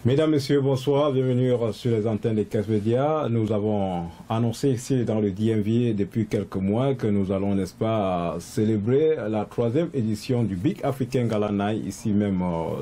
Mesdames, Messieurs, bonsoir, bienvenue sur les antennes des Caisse Média. Nous avons annoncé ici dans le DMV depuis quelques mois que nous allons, n'est-ce pas, célébrer la 3e édition du Big African Gala Night, ici même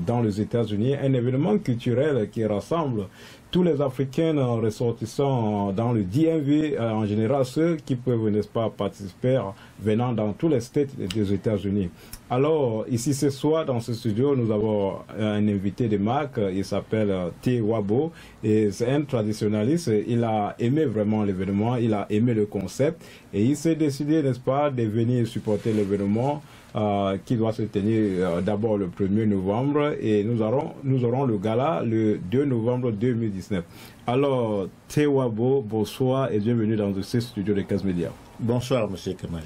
dans les États-Unis, un événement culturel qui rassemble tous les Africains ressortissants dans le DMV, en général ceux qui peuvent, n'est-ce pas, participer venant dans tous les States des États-Unis. Alors, ici ce soir, dans ce studio, nous avons un invité de marque, il s'appelle T. Wabo, et c'est un traditionnaliste, il a aimé vraiment l'événement, il a aimé le concept, et il s'est décidé, n'est-ce pas, de venir supporter l'événement qui doit se tenir d'abord le 1er novembre, et nous aurons le gala le 2 novembre 2019. Alors, T. Wabo, bonsoir et bienvenue dans ce studio de Caisse Média. Bonsoir, monsieur Kemal.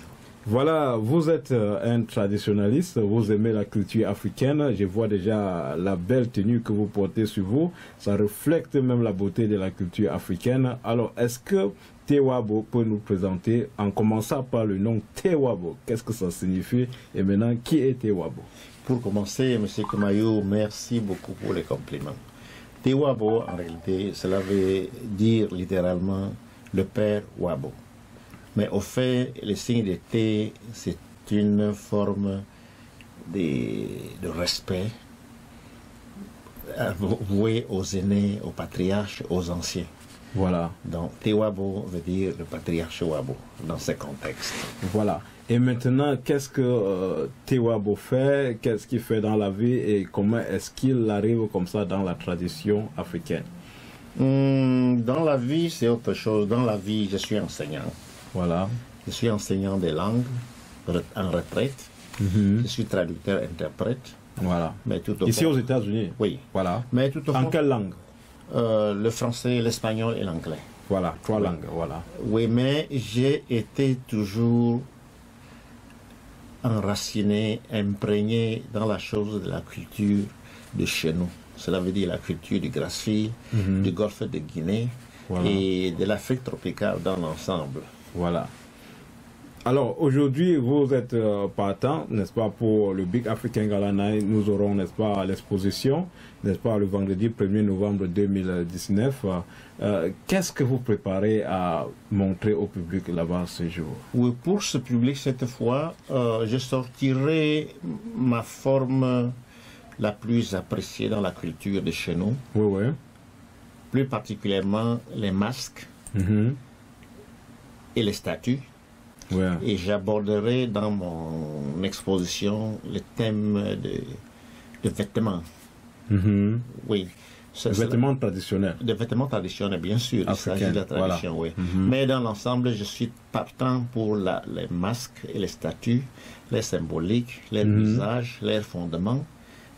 Voilà, vous êtes un traditionnaliste, vous aimez la culture africaine, je vois déjà la belle tenue que vous portez sur vous, ça reflète même la beauté de la culture africaine. Alors, est-ce que T. Wabo peut nous présenter, en commençant par le nom T. Wabo, qu'est-ce que ça signifie et maintenant, qui est T. Wabo? Pour commencer, monsieur Kemayou, merci beaucoup pour les compliments. T. Wabo, en réalité, cela veut dire littéralement le père Wabo. Mais au fait, le signe de T, c'est une forme de respect voué aux aînés, aux patriarches, aux anciens. Voilà. Donc, T. Wabo veut dire le patriarche Wabo dans ce contexte. Voilà. Et maintenant, qu'est-ce que T. Wabo fait, qu'est-ce qu'il fait dans la vie et comment est-ce qu'il arrive comme ça dans la tradition africaine? Dans la vie, c'est autre chose. Dans la vie, je suis enseignant. Voilà. Je suis enseignant des langues en retraite. Je suis traducteur-interprète. Voilà. Mais tout au Ici fond, aux États-Unis. oui. Voilà. Mais tout au fond, en quelle langue? Le français, l'espagnol et l'anglais. Voilà, 3 langues, voilà. Oui, mais j'ai été toujours enraciné, imprégné dans la chose de la culture de chez nous. Cela veut dire la culture du Grasse-Fille, du golfe de Guinée, voilà, et de l'Afrique tropicale dans l'ensemble. Voilà. Alors, aujourd'hui, vous êtes partant, n'est-ce pas, pour le Big African Gala Night. Nous aurons, n'est-ce pas, l'exposition, n'est-ce pas, le vendredi 1er novembre 2019. Qu'est-ce que vous préparez à montrer au public là-bas ce jour? Oui, pour ce public, cette fois, je sortirai ma forme la plus appréciée dans la culture de chez nous. Oui, oui. Plus particulièrement les masques et les statues. Ouais. Et j'aborderai dans mon exposition le thème de vêtements. Oui. Des vêtements traditionnels. Des vêtements traditionnels, bien sûr. Il s'agit de la tradition, voilà. Oui. Mais dans l'ensemble, je suis partant pour les masques et les statues, les symboliques, les usages, les fondements,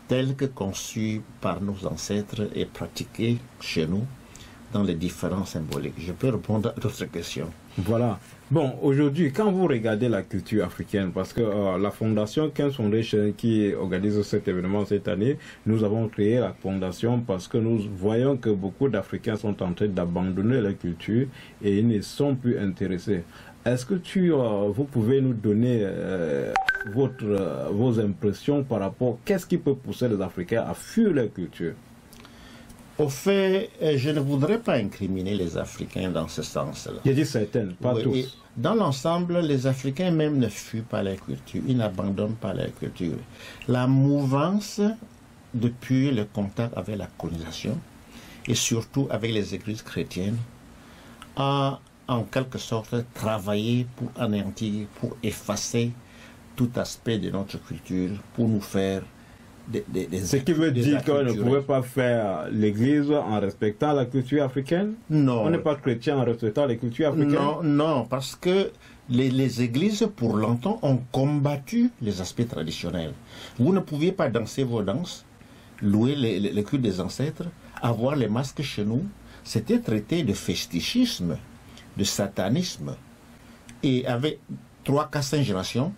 tels que conçus par nos ancêtres et pratiqués chez nous dans les différents symboliques. Je peux répondre à d'autres questions. Voilà. Bon, aujourd'hui, quand vous regardez la culture africaine, parce que la fondation King's Foundation qui organise cet événement cette année, nous avons créé la fondation parce que nous voyons que beaucoup d'Africains sont en train d'abandonner la culture et ils ne sont plus intéressés. Est-ce que vous pouvez nous donner vos impressions par rapport à qu'est-ce qui peut pousser les Africains à fuir leur culture? Au fait, je ne voudrais pas incriminer les Africains dans ce sens-là. J'ai dit certaines, pas tous. Dans l'ensemble, les Africains même ne fuient pas leur culture, ils n'abandonnent pas leur culture. La mouvance, depuis le contact avec la colonisation, et surtout avec les églises chrétiennes, a en quelque sorte travaillé pour anéantir, pour effacer tout aspect de notre culture, pour nous faire ce qui veut dire qu'on ne pouvait pas faire l'église en respectant la culture africaine? Non. On n'est pas chrétien en respectant les cultures africaines? Non, non, parce que les églises, pour longtemps, ont combattu les aspects traditionnels. Vous ne pouviez pas danser vos danses, louer les cultes des ancêtres, avoir les masques chez nous. C'était traité de festichisme, de satanisme. Et avec 3, 4, 5 générations,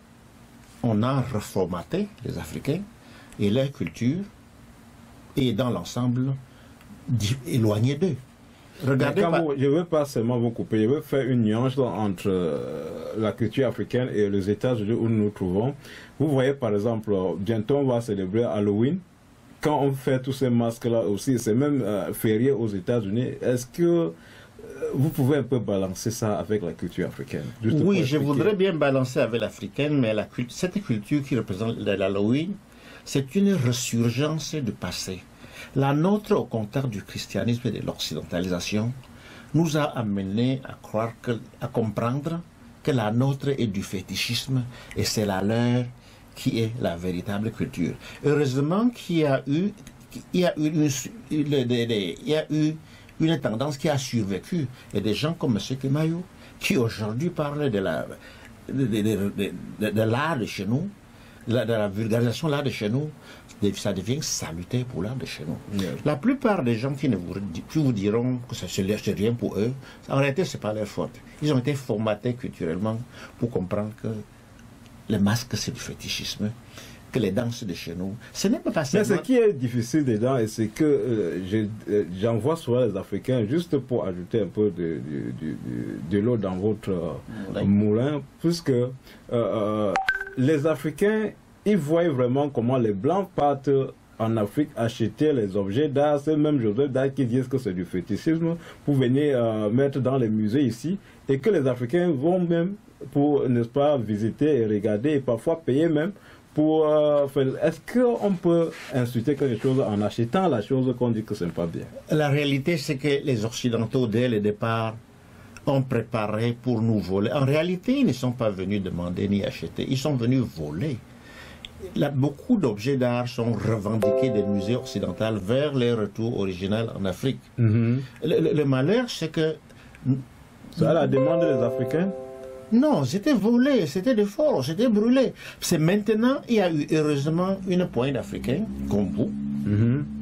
on a reformaté les Africains et leur culture, et dans l'ensemble, éloigné d'eux. Regardez, je ne veux pas seulement vous couper, je veux faire une nuance entre la culture africaine et les États-Unis où nous nous trouvons. Vous voyez par exemple, bientôt on va célébrer Halloween. quand on fait tous ces masques-là aussi, c'est même férié aux États-Unis, est-ce que vous pouvez un peu balancer ça avec la culture africaine? Oui, je voudrais bien balancer avec l'africaine, mais cette culture qui représente l'Halloween, c'est une résurgence du passé. La nôtre, au contraire du christianisme et de l'occidentalisation, nous a amené à croire à comprendre que la nôtre est du fétichisme et c'est la leur qui est la véritable culture. Heureusement qu'il y a eu une tendance qui a survécu et des gens comme M. Kemayou qui aujourd'hui parlent de l'art de chez nous, de la vulgarisation de l'art de chez nous, ça devient salutaire pour l'art de chez nous. Yeah. La plupart des gens qui vous diront que c'est rien pour eux, en réalité, ce n'est pas leur faute. Ils ont été formatés culturellement pour comprendre que le masque, c'est du fétichisme, que les danses de chez nous, ce n'est pas seulement... Mais ce qui est difficile dedans, c'est que j'en vois souvent les Africains, juste pour ajouter un peu de l'eau dans votre moulin, puisque les Africains, ils voient vraiment comment les Blancs partent en Afrique acheter les objets d'art. C'est même Joseph d'art qui disent que c'est du fétichisme pour venir mettre dans les musées ici, et que les Africains vont même pour, n'est-ce pas, visiter et regarder et parfois payer même pour faire. Est-ce qu'on peut insulter quelque chose en achetant la chose qu'on dit que ce n'est pas bien? La réalité, c'est que les Occidentaux, dès le départ, ont préparé pour nous voler. En réalité, ils ne sont pas venus demander ni acheter, ils sont venus voler. Beaucoup d'objets d'art sont revendiqués des musées occidentaux vers les retours originels en Afrique. Le malheur, c'est que... C'est à la demande des Africains? Non, c'était volé, c'était de fort, c'était brûlé. C'est maintenant, il y a eu heureusement une poignée d'Africains, comme vous,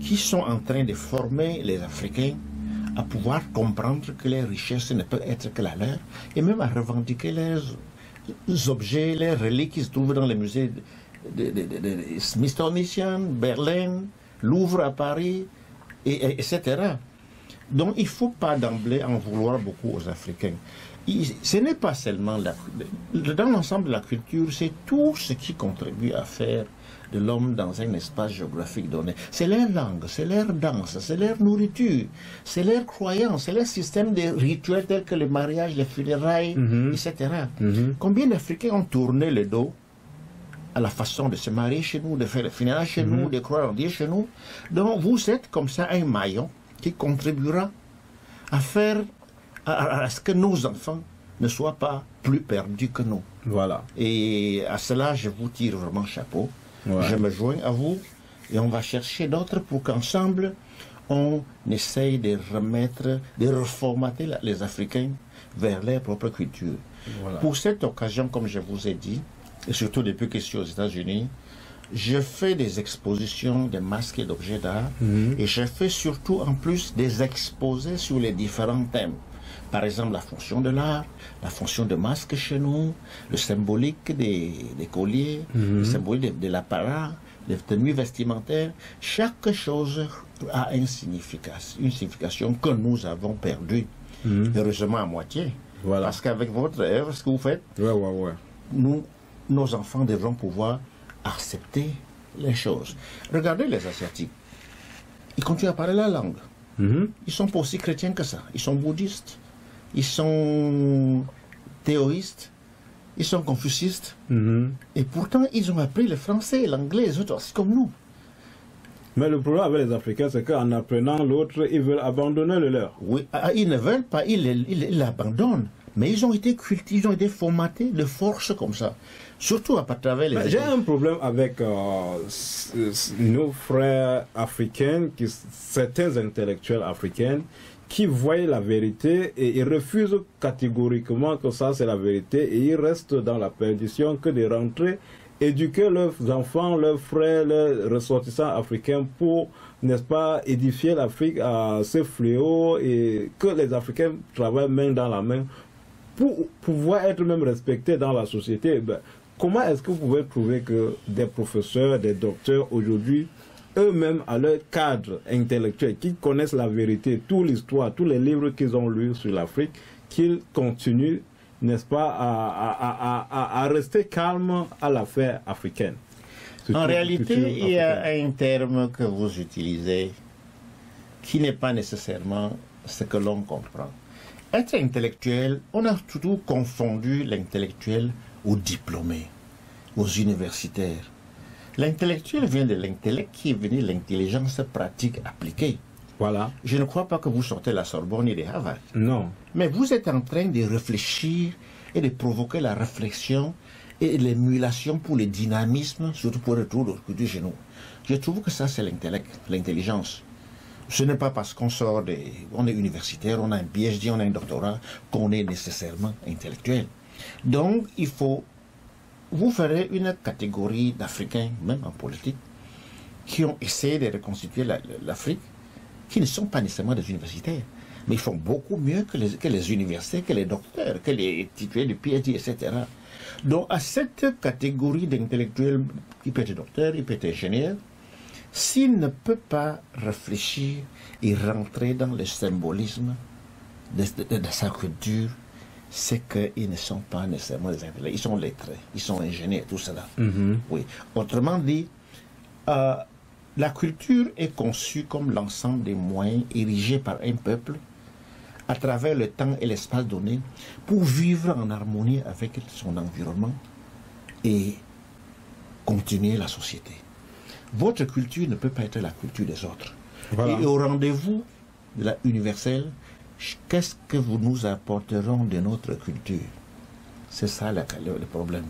qui sont en train de former les Africains à pouvoir comprendre que les richesses ne peuvent être que la leur, et même à revendiquer les objets, les reliques qui se trouvent dans les musées de Smithsonian, Berlin, Louvre à Paris, etc. Donc il ne faut pas d'emblée en vouloir beaucoup aux Africains. Ce n'est pas seulement dans l'ensemble de la culture, c'est tout ce qui contribue à faire de l'homme dans un espace géographique donné. C'est leur langue, c'est leur danse, c'est leur nourriture, c'est leur croyance, c'est leur système de rituels tels que le mariage, les funérailles, etc. Combien d'Africains ont tourné le dos à la façon de se marier chez nous, de faire les funérailles chez nous, de croire en Dieu chez nous? Donc vous êtes comme ça un maillon qui contribuera à faire à ce que nos enfants ne soient pas plus perdus que nous. Voilà. Et à cela, je vous tire vraiment chapeau. Ouais. Je me joins à vous et on va chercher d'autres pour qu'ensemble, on essaye de remettre, de reformater les Africains vers leur propre culture. Voilà. Pour cette occasion, comme je vous ai dit, et surtout depuis que je suis aux États-Unis, je fais des expositions de masques et d'objets d'art et je fais surtout en plus des exposés sur les différents thèmes. Par exemple, la fonction de l'art, la fonction de masque chez nous, le symbolique des colliers, le symbolique de l'apparat, des tenues vestimentaires. Chaque chose a une signification que nous avons perdue, heureusement à moitié. Voilà. Parce qu'avec votre œuvre, ce que vous faites, nos enfants devront pouvoir accepter les choses. Regardez les Asiatiques. Ils continuent à parler la langue. Ils sont pas aussi chrétiens que ça. Ils sont bouddhistes. Ils sont théoïstes, ils sont confucistes, et pourtant ils ont appris le français, l'anglais, les autres, c'est comme nous. Mais le problème avec les Africains, c'est qu'en apprenant l'autre, ils veulent abandonner le leur. Oui, ils ne veulent pas, ils l'abandonnent, mais ils ont été cultivés, ils ont été formatés de force comme ça, surtout à travers les... J'ai un problème avec nos frères africains, certains intellectuels africains, qui voient la vérité et ils refusent catégoriquement que ça c'est la vérité et ils restent dans la perdition que de rentrer, éduquer leurs enfants, leurs frères, leurs ressortissants africains pour, n'est-ce pas, édifier l'Afrique à ce fléau et que les Africains travaillent main dans la main pour pouvoir être même respectés dans la société. Ben, comment est-ce que vous pouvez trouver que des professeurs, des docteurs aujourd'hui, eux-mêmes à leur cadre intellectuel, qui connaissent la vérité, toute l'histoire, tous les livres qu'ils ont lus sur l'Afrique, qu'ils continuent, n'est-ce pas, à rester calmes à l'affaire africaine? En réalité, il y a un terme que vous utilisez qui n'est pas nécessairement ce que l'on comprend. Être intellectuel, on a toujours confondu l'intellectuel aux diplômés, aux universitaires. L'intellectuel vient de l'intellect qui est venu de l'intelligence pratique appliquée. Voilà. Je ne crois pas que vous sortez de la Sorbonne et de Harvard. Non. Mais vous êtes en train de réfléchir et de provoquer la réflexion et l'émulation pour le dynamisme, surtout pour le retour de notre culture chez nous. Je trouve que ça, c'est l'intellect, l'intelligence. Ce n'est pas parce qu'on sort on est universitaire, on a un PhD, on a un doctorat, qu'on est nécessairement intellectuel. Donc, vous ferez une catégorie d'Africains, même en politique, qui ont essayé de reconstituer l'Afrique, qui ne sont pas nécessairement des universitaires, mais ils font beaucoup mieux que les universitaires, que les docteurs, que les titulaires du PhD, etc. Donc, à cette catégorie d'intellectuels, qui peut être docteur, il peut être ingénieur, s'il ne peut pas réfléchir et rentrer dans le symbolisme de sa culture, c'est qu'ils ne sont pas nécessairement des intellectuels. Ils sont lettrés, ils sont ingénieurs, tout cela. Oui. Autrement dit, la culture est conçue comme l'ensemble des moyens érigés par un peuple à travers le temps et l'espace donné pour vivre en harmonie avec son environnement et continuer la société. Votre culture ne peut pas être la culture des autres. Voilà. Et au rendez-vous de la universelle, qu'est-ce que vous nous apporterons de notre culture? C'est ça le problème.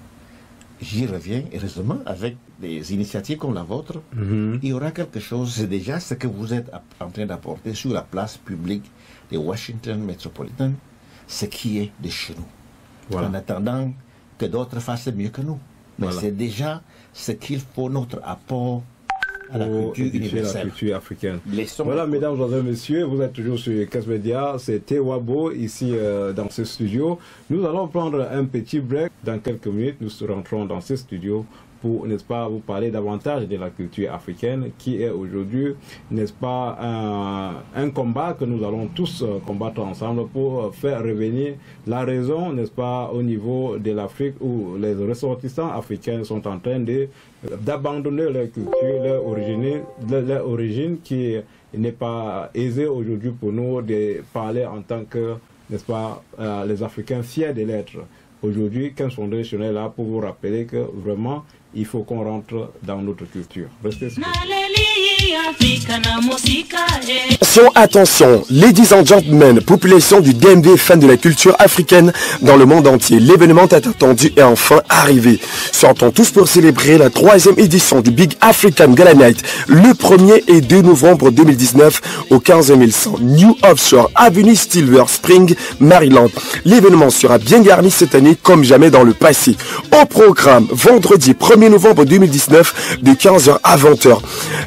J'y reviens, heureusement, avec des initiatives comme la vôtre, il y aura quelque chose, c'est déjà ce que vous êtes en train d'apporter sur la place publique de Washington Metropolitan, ce qui est de chez nous. Voilà. En attendant que d'autres fassent mieux que nous. Mais c'est déjà ce qu'il faut, notre apport à la culture universelle. La culture africaine. Voilà, mesdames et messieurs, vous êtes toujours sur Casse Média, c'est Théwabo ici dans ce studio. Nous allons prendre un petit break. Dans quelques minutes, nous rentrons dans ce studio pour, n'est-ce pas, vous parler davantage de la culture africaine qui est aujourd'hui, n'est-ce pas, un combat que nous allons tous combattre ensemble pour faire revenir la raison, n'est-ce pas, au niveau de l'Afrique où les ressortissants africains sont en train d'abandonner leur culture, leur origine qui n'est pas aisée aujourd'hui pour nous de parler en tant que, n'est-ce pas, les Africains fiers de l'être. Aujourd'hui, 15 fondations est là pour vous rappeler que vraiment, il faut qu'on rentre dans notre culture. Restez sur. Attention, ladies and gentlemen, population du DMV, fan de la culture africaine dans le monde entier. L'événement tant attendu est enfin arrivé. Sortons tous pour célébrer la 3e édition du Big African Gala Night, le 1er et 2 novembre 2019 au 15100 New Offshore Avenue Silver Spring, Maryland. L'événement sera bien garni cette année comme jamais dans le passé. Au programme, vendredi 1er novembre 2019 de 15h à 20h.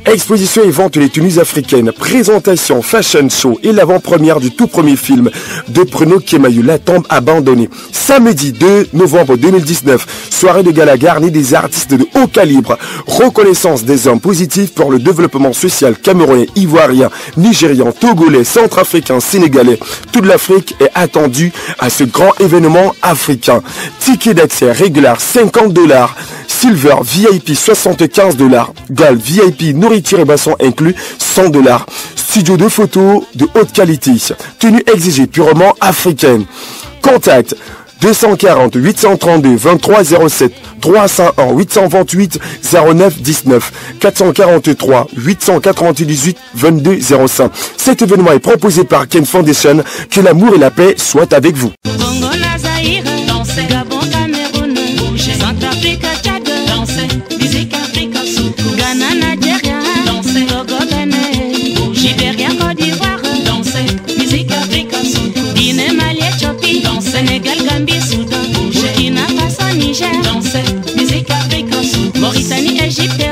Exposition et vente des tenues africaines, présentation, fashion show et l'avant-première du tout premier film de Bruno Kemayou, La tombe abandonnée. Samedi 2 novembre 2019, soirée de gala garnie des artistes de haut calibre, reconnaissance des hommes positifs pour le développement social camerounais, ivoirien, nigérian, togolais, centrafricain, sénégalais. Toute l'Afrique est attendue à ce grand événement africain. Ticket d'accès régulier $50, Silver VIP $75, Gold VIP nourriture et boissons inclus $100. Studio de photos de haute qualité, tenue exigée purement africaine. Contact 240 832 2307 301 828 09 19 443 898 22 05. Cet événement est proposé par Ken Foundation. Que l'amour et la paix soient avec vous. Sénégal, Gambie, Soudan, Burkina Faso, Niger, musique africaine, Mauritanie, Égypte,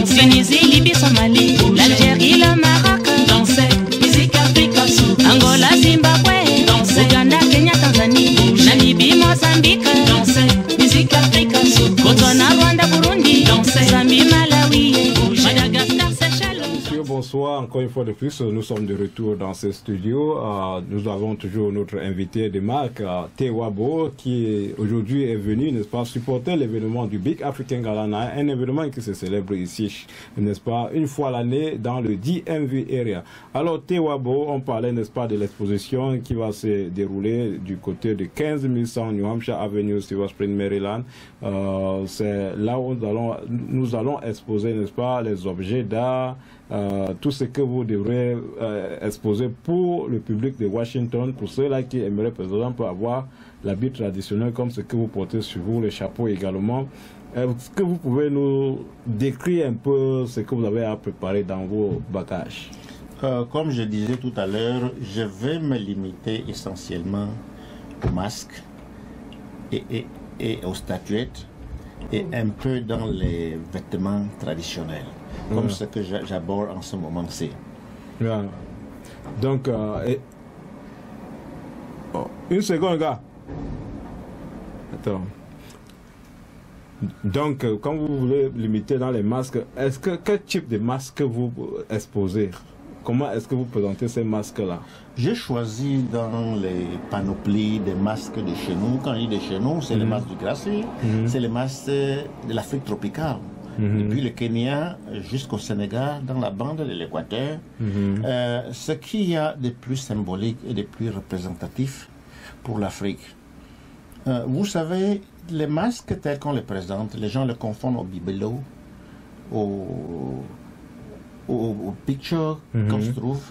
Tunisie, Libye, Somalie, l'Algérie, le Maroc, musique africaine, Angola, Zimbabwe, Ouganda, Kenya, Tanzanie, Namibie, Mozambique. bonsoir. Encore une fois de plus, nous sommes de retour dans ce studio. Nous avons toujours notre invité de marque, Tewabo, qui aujourd'hui est venu, n'est-ce pas, supporter l'événement du Big African Gala Night, un événement qui se célèbre ici, n'est-ce pas, une fois l'année dans le DMV area. Alors, Tewabo, on parlait, n'est-ce pas, de l'exposition qui va se dérouler du côté de 15100 New Hampshire Avenue, Silver Spring, Maryland. C'est là où nous allons exposer, n'est-ce pas, les objets d'art, tout ce que vous devrez exposer pour le public de Washington, pour ceux-là qui aimeraient par exemple avoir l'habit traditionnel comme ce que vous portez sur vous, le chapeau également. Est-ce que vous pouvez nous décrire un peu ce que vous avez à préparer dans vos bagages? Comme je disais tout à l'heure, je vais me limiter essentiellement aux masques et aux statuettes et un peu dans les vêtements traditionnels, comme ce que j'aborde en ce moment-ci. Yeah. Donc, une seconde, gars. Attends. Donc, quand vous voulez limiter dans les masques, quel type de masque vous exposez? Comment est-ce que vous présentez ces masques-là? J'ai choisi dans les panoplies des masques de chez nous. Quand je dis de chez nous, c'est les masques du Gracie, c'est les masques de l'Afrique tropicale. Depuis le Kenya jusqu'au Sénégal, dans la bande de l'Équateur. Ce qu'il y a de plus symbolique et de plus représentatif pour l'Afrique. Vous savez, les masques tels qu'on les présente, les gens les confondent au bibelot, au picture comme se trouve.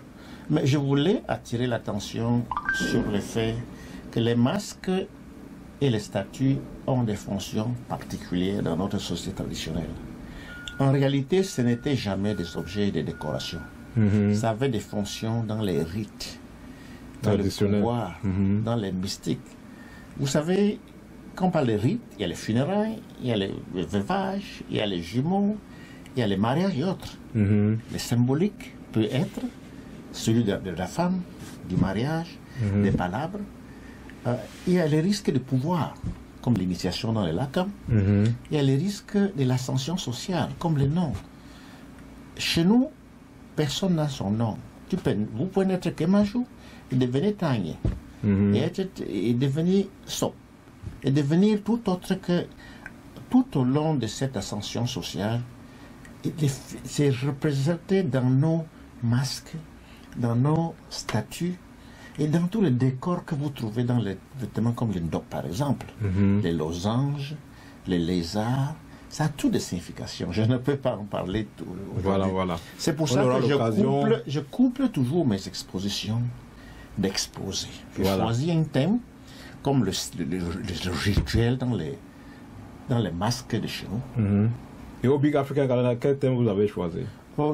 Mais je voulais attirer l'attention sur le fait que les masques et les statues ont des fonctions particulières dans notre société traditionnelle. En réalité, ce n'était jamais des objets de décoration. Ça avait des fonctions dans les rites, dans le pouvoir, dans les mystiques. Vous savez, quand on parle de rites, il y a les funérailles, il y a les veuvages, il y a les jumeaux, il y a les mariages et autres. Les symboliques peut être celui de la femme, du mariage, des palabres. Il y a les risques de pouvoir, comme l'initiation dans les lacs. Il y a les risques de l'ascension sociale, comme les noms. Chez nous, personne n'a son nom. Vous pouvez naître Kemajou et devenir Tanye, et devenir Sop, et devenir tout autre que, tout au long de cette ascension sociale, c'est représenté dans nos masques, dans nos statues et dans tous les décors que vous trouvez dans les vêtements comme les ndok par exemple, les losanges, les lézards, ça a toutes des significations. Je ne peux pas en parler tout. Voilà. C'est pour ça que je couple toujours mes expositions d'exposer. Je choisis un thème comme le rituel dans les masques de chez nous. Et au Big African Gala, quel thème vous avez choisi?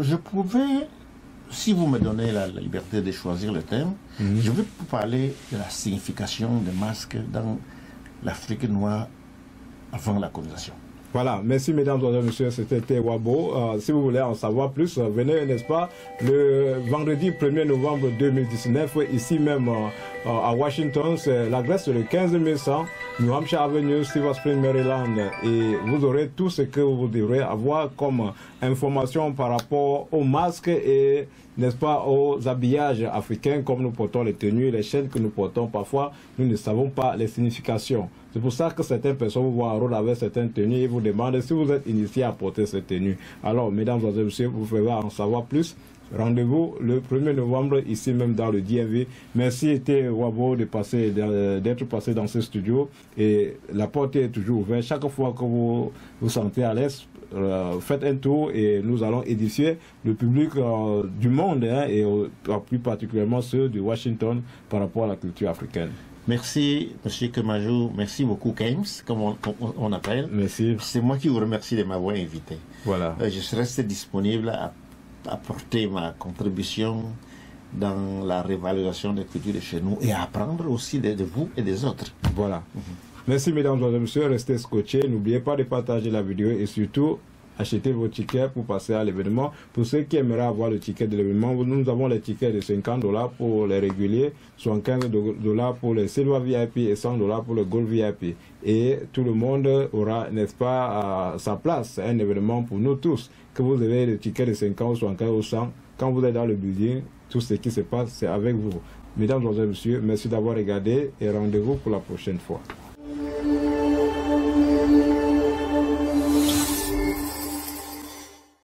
Je pouvais, si vous me donnez la liberté de choisir le thème, je vais vous parler de la signification des masques dans l'Afrique noire avant la colonisation. Voilà, merci mesdames et messieurs, c'était Tewabo. Si vous voulez en savoir plus, venez, n'est-ce pas, le vendredi 1er novembre 2019, ici même à Washington, c'est l'adresse de 15100 New Hampshire Avenue, Silver Spring, Maryland. Et vous aurez tout ce que vous devrez avoir comme information par rapport aux masques et, n'est-ce pas, aux habillages africains, comme nous portons les tenues, les chaînes que nous portons parfois, nous ne savons pas les significations. C'est pour ça que certaines personnes vous voient en rôle avec certaines tenues et vous demandent si vous êtes initié à porter ces tenues. Alors, mesdames et messieurs, vous pouvez en savoir plus. Rendez-vous le 1er novembre, ici même dans le DMV. Merci Tewabo d'être passé dans ce studio. Et la porte est toujours ouverte. Chaque fois que vous vous sentez à l'aise, faites un tour et nous allons édifier le public du monde et plus particulièrement ceux de Washington par rapport à la culture africaine. Merci, M. Kemajou. Merci beaucoup, Kames, comme on appelle. Merci. C'est moi qui vous remercie de m'avoir invité. Voilà. Je reste disponible à apporter ma contribution dans la révalorisation des cultures de chez nous et à apprendre aussi de vous et des autres. Voilà. Merci, mesdames et messieurs. Restez scotchés. N'oubliez pas de partager la vidéo et surtout, achetez vos tickets pour passer à l'événement. Pour ceux qui aimeraient avoir le ticket de l'événement, nous avons les tickets de $50 pour les réguliers, $75 pour les Silver VIP et $100 pour le Gold VIP. Et tout le monde aura, n'est-ce pas, sa place. C'est un événement pour nous tous. Que vous avez le ticket de 50 ou 75 ou 100, quand vous êtes dans le building, tout ce qui se passe, c'est avec vous. Mesdames, Messieurs, merci d'avoir regardé et rendez-vous pour la prochaine fois.